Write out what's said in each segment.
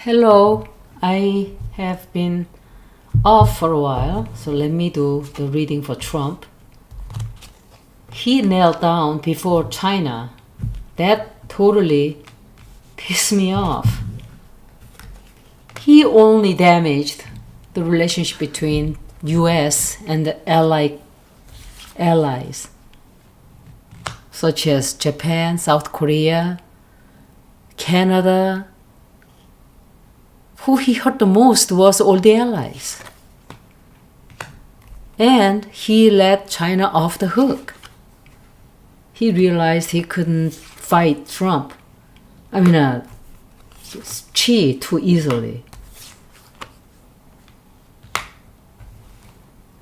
Hello, I have been off for a while, so let me do the reading for Trump. He knelt down before China. That totally pissed me off. He only damaged the relationship between US and the allies, such as Japan, South Korea, Canada. Who he hurt the most was all the allies. And he let China off the hook. He realized he couldn't fight Trump. Xi too easily.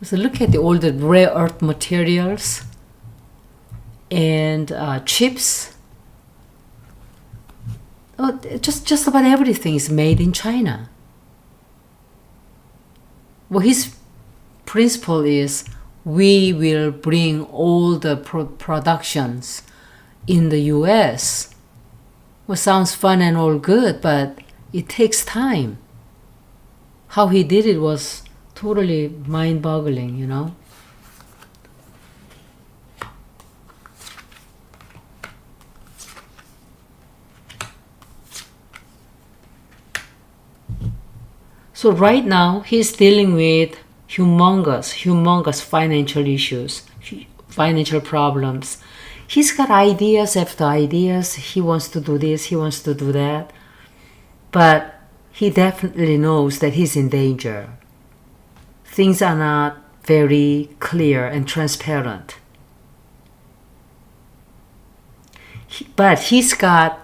So look at all the rare earth materials and chips. Just about everything is made in China. Well, his principle is we will bring all the productions in the US. Well, sounds fun and all good, but it takes time. How he did it was totally mind-boggling, you know. So right now, he's dealing with humongous financial issues, financial problems. He's got ideas after ideas. He wants to do this, he wants to do that. But he definitely knows that he's in danger. Things are not very clear and transparent. But he's got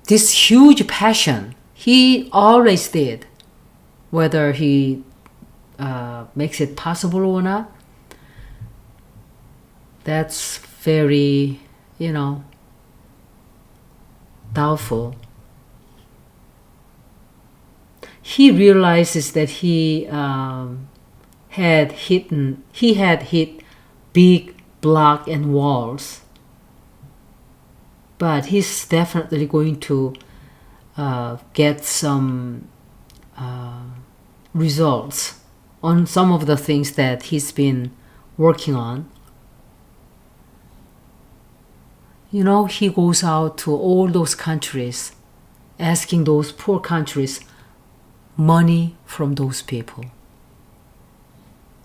this huge passion. He always did. Whether he makes it possible or not, that's very, doubtful. He realizes that he had hit big block and walls, but he's definitely going to get some results on some of the things that he's been working on. He goes out to all those countries, asking those poor countries money from those people.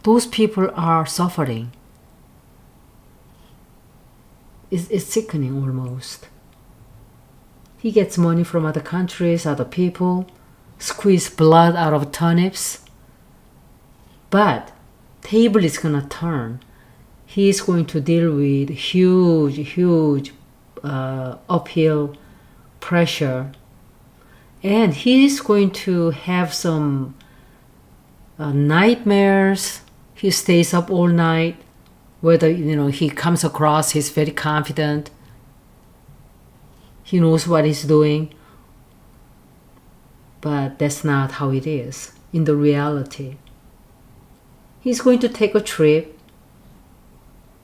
Those people are suffering. It's sickening almost. He gets money from other countries, other people, squeeze blood out of turnips. But table is gonna turn. He's going to deal with huge uphill pressure, and he's going to have some nightmares. He stays up all night. Whether he comes across, he's very confident. He knows what he's doing. But that's not how it is in the reality. He's going to take a trip.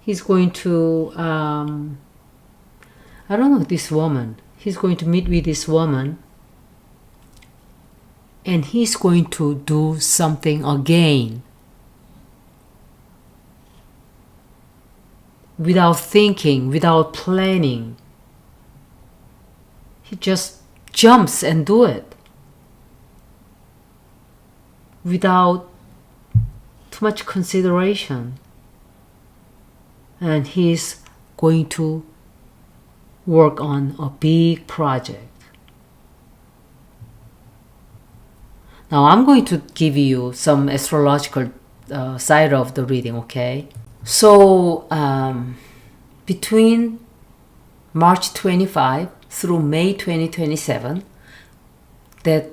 He's going to, this woman. He's going to meet with this woman. And he's going to do something again. Without thinking, without planning. He just jumps and do it. Without too much consideration. And he's going to work on a big project. Now I'm going to give you some astrological side of the reading, okay? So between March 25 through May 2027, that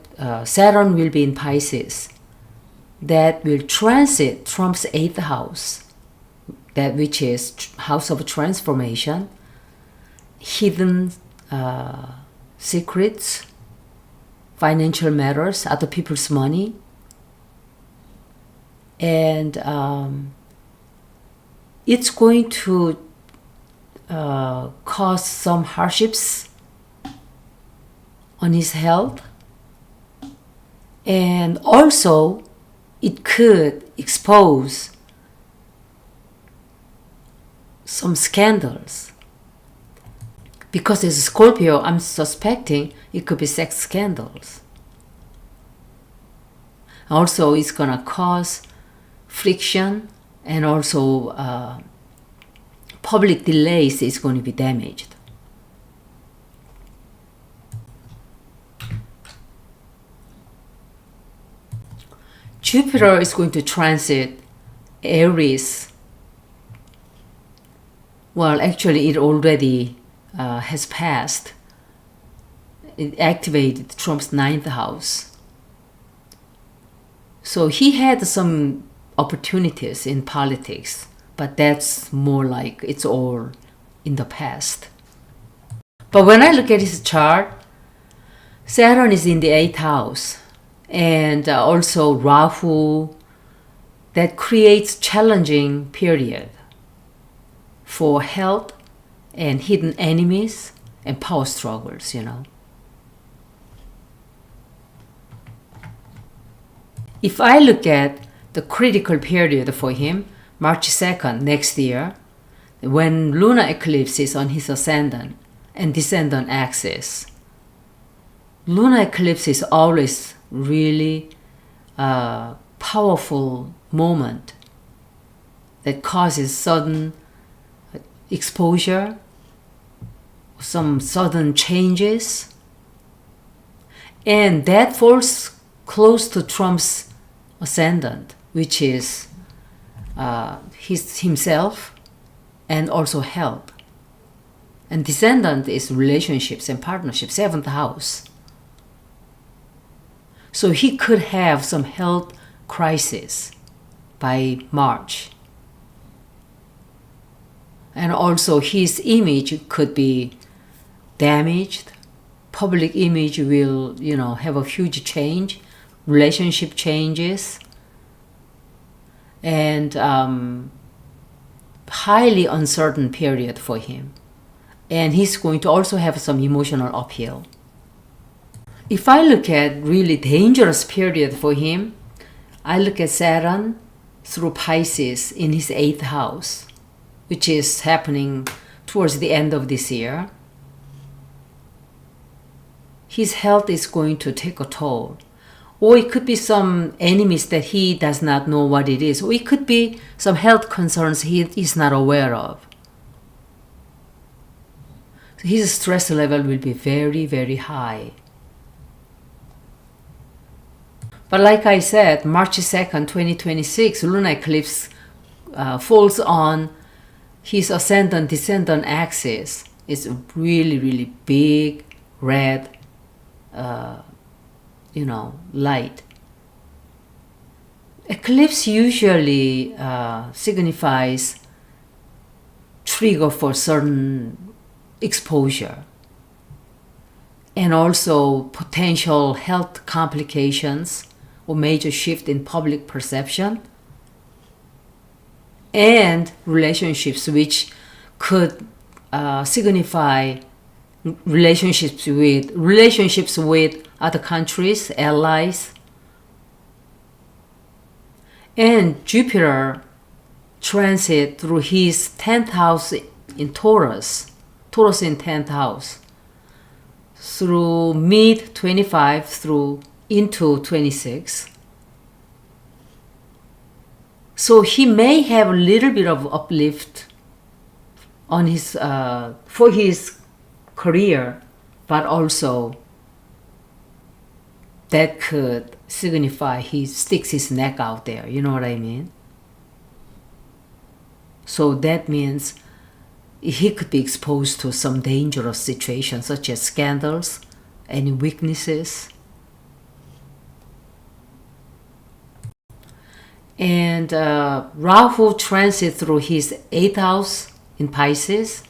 Saturn will be in Pisces. That will transit Trump's 8th house, that which is house of transformation, hidden secrets, financial matters, other people's money, and it's going to cause some hardships on his health, And also, it could expose some scandals. Because as a Scorpio, I'm suspecting it could be sex scandals. Also, it's gonna cause friction, and also public delays is going to be damaged. Jupiter is going to transit Aries. Well, actually, it already has passed. It activated Trump's 9th house. So he had some opportunities in politics, but that's more like it's all in the past. But when I look at his chart, Saturn is in the 8th house, and also Rahu. That creates challenging period for health and hidden enemies and power struggles, If I look at the critical period for him, March 2nd next year, when lunar eclipse is on his ascendant and descendant axis. Lunar eclipse is always really a powerful moment that causes sudden exposure, some sudden changes, and that falls close to Trump's ascendant, which is himself and also health. And descendant is relationships and partnerships, 7th house. So he could have some health crisis by March. And also his image could be damaged. Public image will, have a huge change. Relationship changes. And highly uncertain period for him. And he's going to also have some emotional uphill. If I look at really dangerous period for him, I look at Saturn through Pisces in his 8th house, which is happening towards the end of this year. His health is going to take a toll. Or it could be some enemies that he does not know what it is. Or it could be some health concerns he is not aware of. So his stress level will be very, very high. But like I said, March 2nd, 2026, lunar eclipse falls on his ascendant-descendant axis. It's really, really big, red, light. Eclipse usually signifies trigger for certain exposure and also potential health complications or major shift in public perception and relationships which could signify relationships with other countries, allies. And Jupiter transit through his 10th house in Taurus in 10th house, through mid 25 through into 26. So he may have a little bit of uplift on his for his career, but also that could signify he sticks his neck out there. You know what I mean? So that means he could be exposed to some dangerous situations such as scandals, any weaknesses. And Rahu transit through his 8th house in Pisces.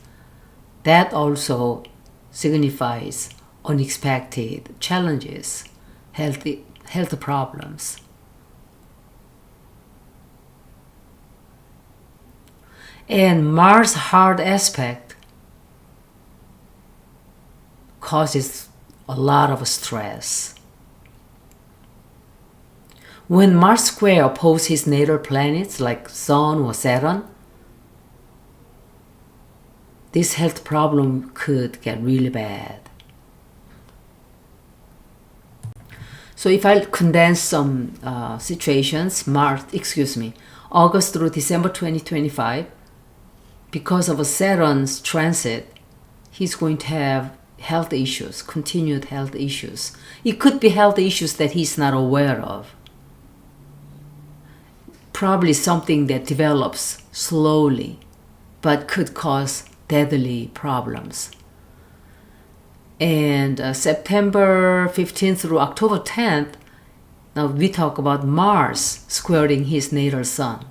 That also signifies unexpected challenges, health problems. And Mars hard aspect causes a lot of stress. When Mars square opposes his natal planets like Sun or Saturn, this health problem could get really bad. So if I condense some situations, August through December 2025, because of a Saturn's transit, he's going to have health issues, continued health issues. It could be health issues that he's not aware of. Probably something that develops slowly, but could cause deadly problems. And September 15th through October 10th, now we talk about Mars squaring his natal sun.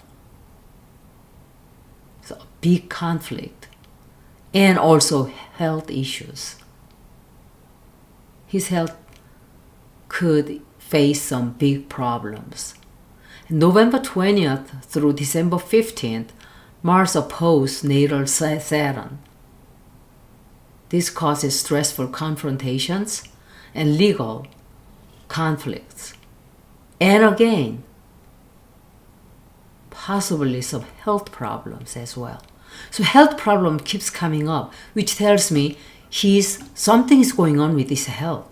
So big conflict and also health issues. His health could face some big problems. November 20th through December 15th, Mars opposed natal Saturn. This causes stressful confrontations and legal conflicts. And again, possibly some health problems as well. So health problem keeps coming up, which tells me something is going on with his health.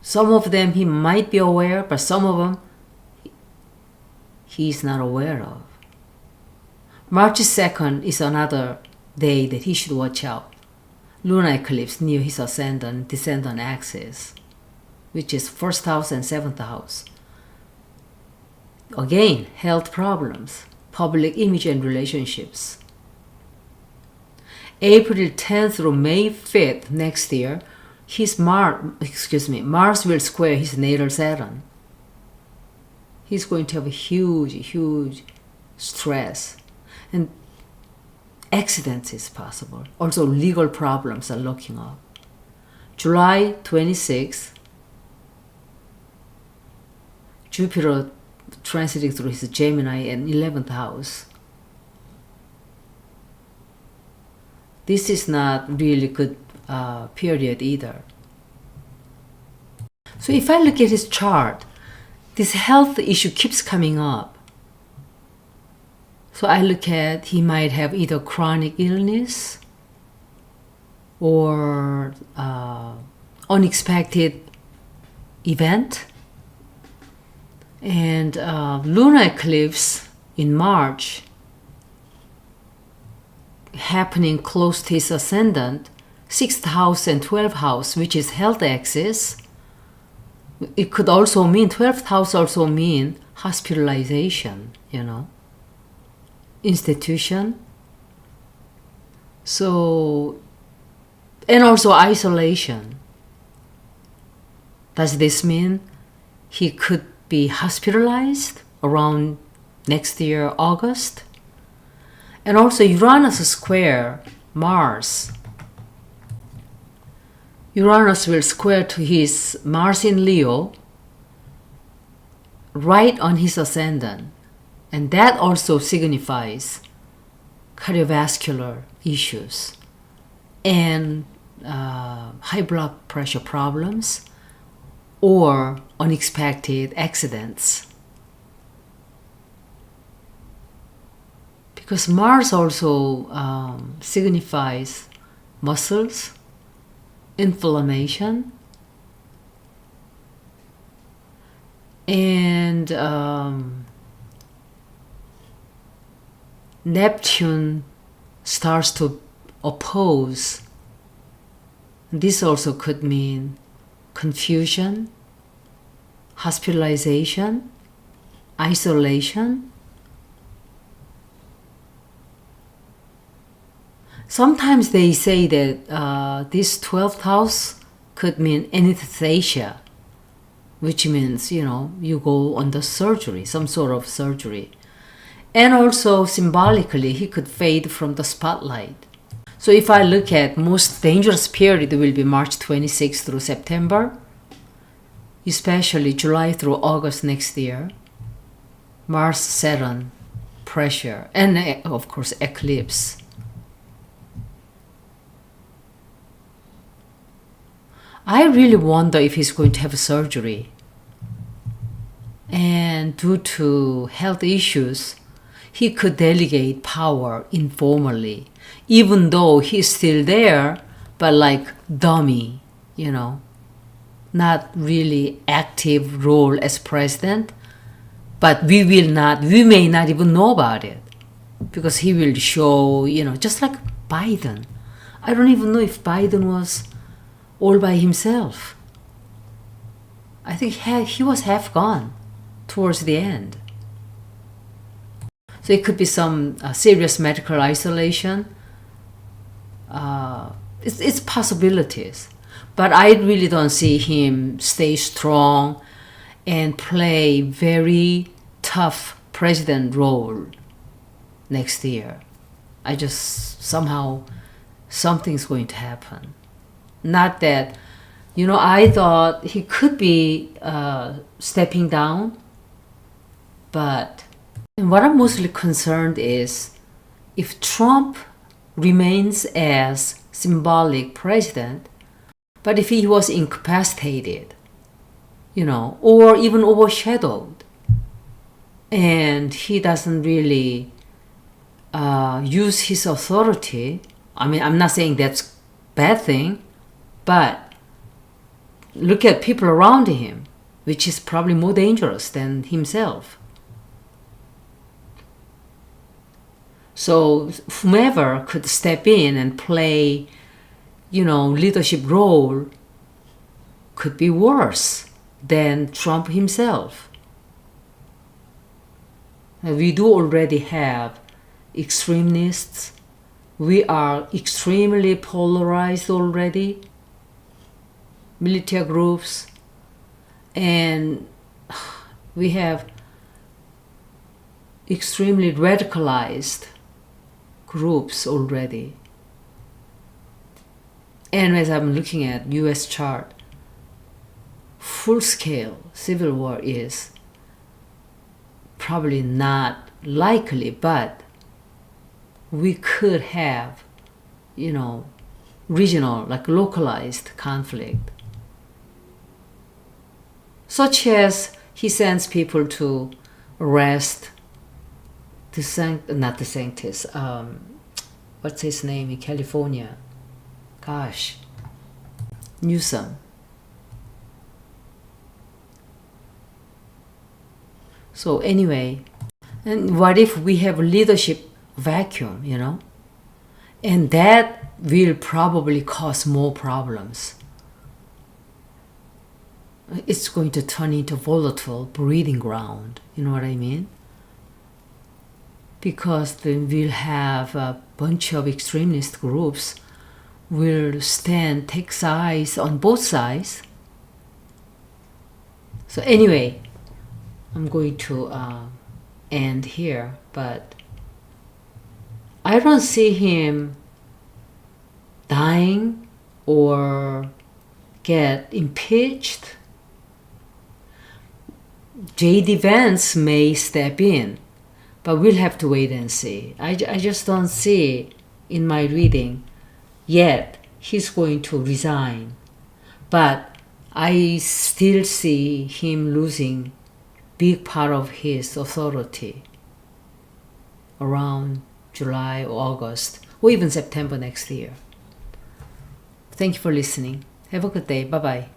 Some of them he might be aware, but some of them he's not aware of. March 2nd is another day that he should watch out. Lunar eclipse near his ascendant, descendant axis, which is 1st house and 7th house. Again, health problems, public image and relationships. April 10th through May 5th next year, Mars will square his natal Saturn. He's going to have a huge stress, and accidents is possible. Also legal problems are looking up. July 26th, Jupiter transiting through his Gemini and 11th house. This is not really good period either. So if I look at his chart, this health issue keeps coming up. So I look at he might have either chronic illness or unexpected event. And lunar eclipse in March happening close to his ascendant, 6th house and 12th house, which is health axis. It could also mean, 12th house also mean hospitalization, institution. So, and also isolation. Does this mean he could be hospitalized around next year, August? And also Uranus square Mars. Uranus will square to his Mars in Leo, right on his ascendant. And that also signifies cardiovascular issues and high blood pressure problems or unexpected accidents. Because Mars also signifies muscles, inflammation, and Neptune starts to oppose. This also could mean confusion, hospitalization, isolation. Sometimes they say that this 12th house could mean anesthesia, which means, you go under surgery, some sort of surgery. And also symbolically, he could fade from the spotlight. So if I look at most dangerous period, it will be March 26th through September, especially July through August next year. Mars, Saturn, pressure, and of course eclipse. I really wonder if he's going to have surgery. And due to health issues, he could delegate power informally, even though he's still there, but like dummy, not really active role as president. But we may not even know about it because he will show, just like Biden. I don't even know if Biden was all by himself. I think he was half gone towards the end. So it could be some serious medical isolation. It's possibilities. But I really don't see him stay strong and play very tough president role next year. I just somehow something's going to happen. Not that, I thought he could be stepping down, but what I'm mostly concerned is if Trump remains as symbolic president, but if he was incapacitated, or even overshadowed, and he doesn't really use his authority. I mean, I'm not saying that's a bad thing, but look at people around him, which is probably more dangerous than himself. So whomever could step in and play, leadership role could be worse than Trump himself. We do already have extremists. We are extremely polarized already. Military groups. And we have extremely radicalized groups already. And as I'm looking at US chart, full-scale civil war is probably not likely, but we could have, regional, like localized conflict. Such as he sends people to arrest not DeSantis, what's his name in California? Gosh, Newsom. So anyway, and what if we have a leadership vacuum, And that will probably cause more problems. It's going to turn into volatile breeding ground, you know what I mean? Because then we'll have a bunch of extremist groups will take sides on both sides. So anyway, I'm going to end here, but I don't see him dying or get impeached. J.D. Vance may step in, but we'll have to wait and see. I just don't see in my reading yet he's going to resign. But I still see him losing big part of his authority around July or August or even September next year. Thank you for listening. Have a good day. Bye-bye.